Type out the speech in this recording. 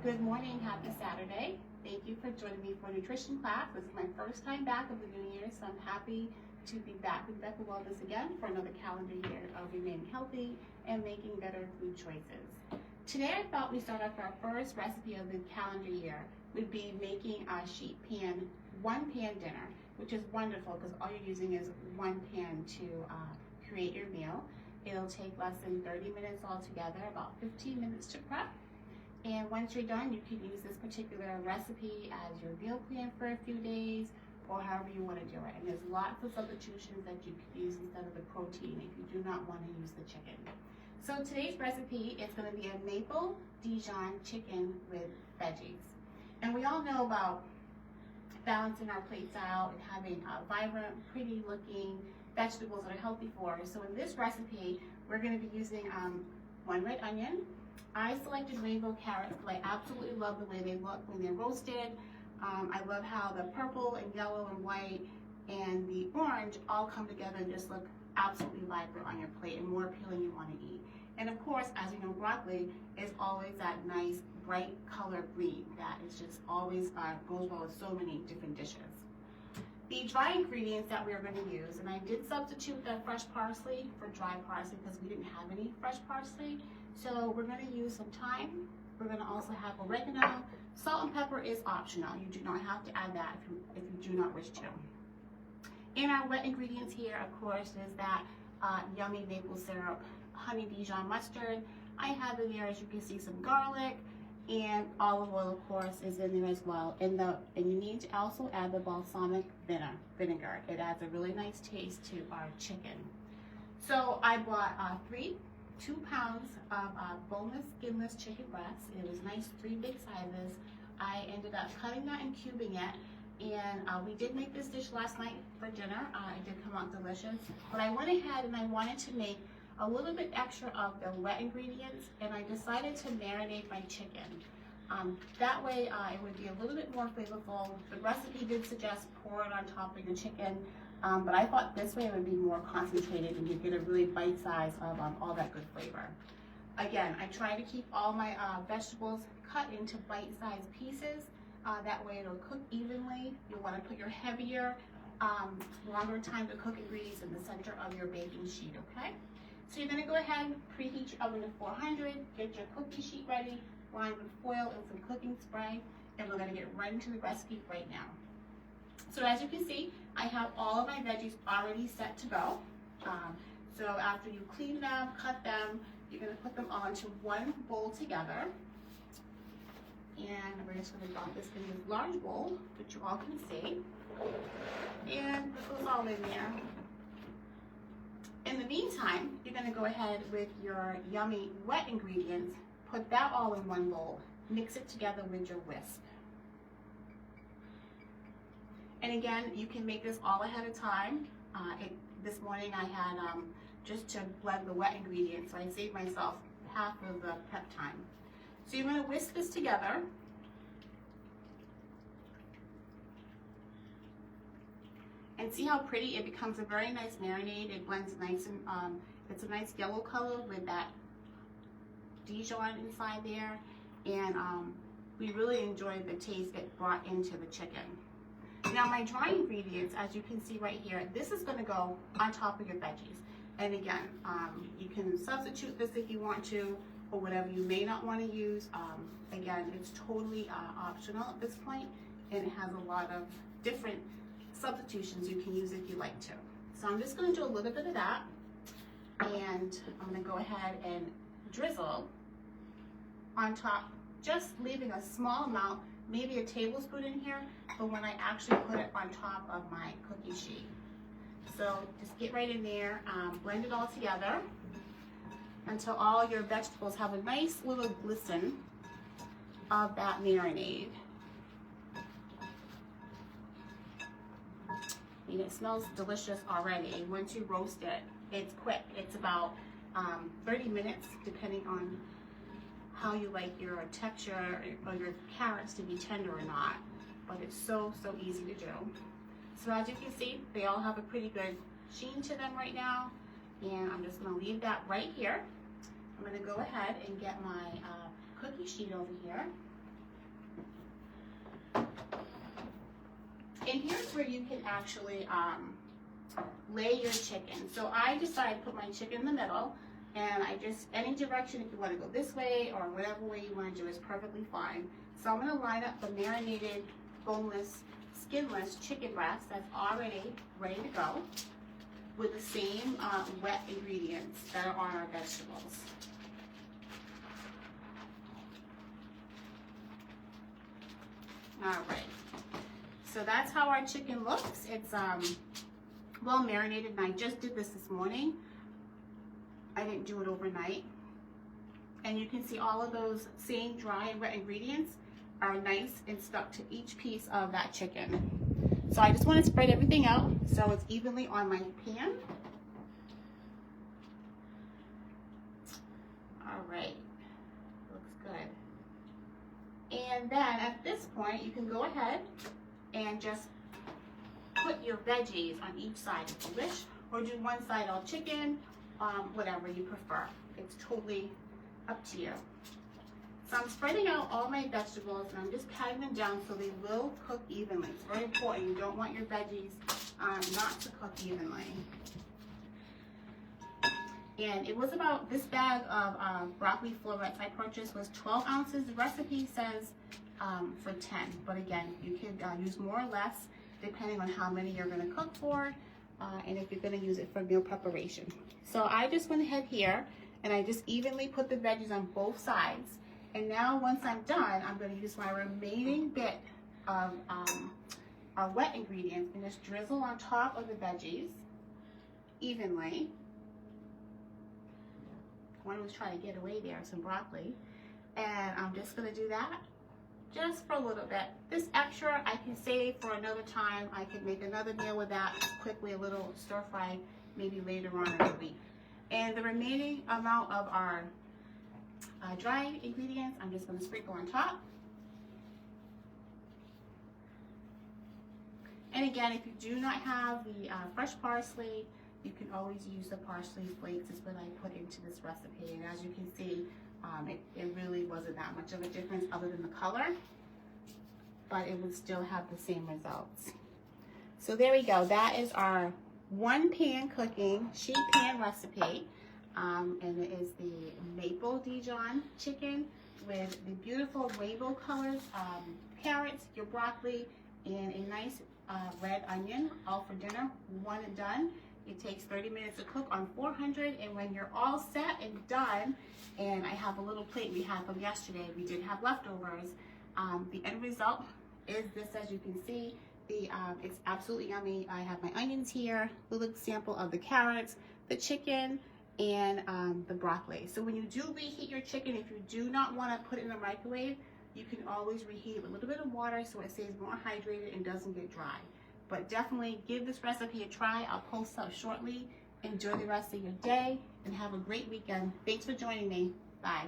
Good morning, happy Saturday. Thank you for joining me for nutrition class. This is my first time back of the new year, so I'm happy to be back with Becca Wellness again for another calendar year of remaining healthy and making better food choices. Today I thought we'd start off our first recipe of the calendar year would be making a sheet pan, one pan dinner, which is wonderful because all you're using is one pan to create your meal. It'll take less than 30 minutes altogether, about 15 minutes to prep. And once you're done, you can use this particular recipe as your meal plan for a few days or however you want to do it. And there's lots of substitutions that you can use instead of the protein if you do not want to use the chicken. So today's recipe is going to be a Maple Dijon chicken with veggies. And we all know about balancing our plates out and having vibrant, pretty looking vegetables that are healthy for us. So in this recipe, we're going to be using one red onion. I selected rainbow carrots because I absolutely love the way they look when they're roasted. I love how the purple and yellow and white and the orange all come together and just look absolutely vibrant on your plate and more appealing you want to eat. And of course, as you know, broccoli is always that nice bright color green that is just always goes well with so many different dishes. The dry ingredients that we're going to use, and I did substitute the fresh parsley for dry parsley because we didn't have any fresh parsley. So we're going to use some thyme. We're going to also have oregano. Salt and pepper is optional. You do not have to add that if you do not wish to. In our wet ingredients here, of course, is that yummy maple syrup, honey Dijon mustard. I have in there, as you can see, some garlic, and olive oil, of course, is in there as well. And you need to also add the balsamic vinegar. It adds a really nice taste to our chicken. So I bought 2 pounds of boneless, skinless chicken breast. It was nice, 3 big sizes. I ended up cutting that and cubing it. And we did make this dish last night for dinner. It did come out delicious. But I went ahead and I wanted to make a little bit extra of the wet ingredients, and I decided to marinate my chicken. That way it would be a little bit more flavorful. The recipe did suggest pour it on top of your chicken, but I thought this way it would be more concentrated and you get a really bite size of all that good flavor. Again, I try to keep all my vegetables cut into bite-sized pieces. That way it'll cook evenly. You'll want to put your heavier, longer time to cook ingredients in the center of your baking sheet, okay? So you're going to go ahead and preheat your oven to 400, get your cookie sheet ready, lined with foil and some cooking spray, and we're going to get right into the recipe right now. So as you can see, I have all of my veggies already set to go. So after you clean them, cut them, you're going to put them all into one bowl together. And we're just going to dump this in this large bowl, which you all can see. And put those all in there. In the meantime, you're going to go ahead with your yummy wet ingredients, put that all in one bowl, mix it together with your whisk. And again, you can make this all ahead of time. This morning I had just to blend the wet ingredients, so I saved myself half of the prep time. So you're going to whisk this together. And see how pretty it becomes, a very nice marinade. It blends nice and it's a nice yellow color with that Dijon inside there. And we really enjoyed the taste it brought into the chicken. Now my dry ingredients, as you can see right here, this is going to go on top of your veggies. And again, you can substitute this if you want to, or whatever you may not want to use. Again, it's totally optional at this point, and it has a lot of different substitutions you can use if you like to. So I'm just going to do a little bit of that, and I'm going to go ahead and drizzle on top, just leaving a small amount, maybe a tablespoon in here, but when I actually put it on top of my cookie sheet. So just get right in there, blend it all together until all your vegetables have a nice little glisten of that marinade. And it smells delicious already. Once you roast it, it's quick. It's about 30 minutes, depending on how you like your texture or your carrots to be tender or not. But it's so easy to do. So as you can see, they all have a pretty good sheen to them right now. And I'm just going to leave that right here. I'm going to go ahead and get my cookie sheet over here. And here's where you can actually lay your chicken. So I decided to put my chicken in the middle, and I just, any direction, if you want to go this way or whatever way you want to do is perfectly fine. So I'm going to line up the marinated, boneless, skinless chicken breast that's already ready to go with the same wet ingredients that are on our vegetables. All right, so that's how our chicken looks. It's well marinated, and I just did this morning. I didn't do it overnight. And you can see all of those same dry and wet ingredients are nice and stuck to each piece of that chicken. So I just want to spread everything out so it's evenly on my pan. All right, looks good. And then at this point, you can go ahead and just put your veggies on each side if you wish, or do one side all chicken, whatever you prefer. It's totally up to you. So I'm spreading out all my vegetables and I'm just patting them down so they will cook evenly. It's very important. You don't want your veggies not to cook evenly. And it was about, this bag of broccoli florets I purchased was 12 ounces. The recipe says for 10, but again, you can use more or less depending on how many you're going to cook for and if you're going to use it for meal preparation. So I just went ahead here and I just evenly put the veggies on both sides. And now once I'm done, I'm going to use my remaining bit of our wet ingredients and just drizzle on top of the veggies evenly. One was trying to get away there, some broccoli. And I'm just going to do that just for a little bit. This extra I can save for another time. I can make another meal with that quickly, a little stir fry maybe later on in the week. And the remaining amount of our dry ingredients, I'm just going to sprinkle on top. And again, if you do not have the fresh parsley, you can always use the parsley flakes is what I put into this recipe. And as you can see, it really wasn't that much of a difference other than the color, but it would still have the same results. So there we go. That is our one pan cooking sheet pan recipe. And it is the Maple Dijon chicken with the beautiful rainbow colors, carrots, your broccoli, and a nice red onion, all for dinner, one and done. It takes 30 minutes to cook on 400, and when you're all set and done, and I have a little plate we had from yesterday, we did have leftovers, the end result is this, as you can see. It's absolutely yummy. I have my onions here, a little sample of the carrots, the chicken, and the broccoli. So when you do reheat your chicken, if you do not want to put it in the microwave, you can always reheat it with a little bit of water so it stays more hydrated and doesn't get dry. But definitely give this recipe a try. I'll post up shortly. Enjoy the rest of your day and have a great weekend. Thanks for joining me. Bye.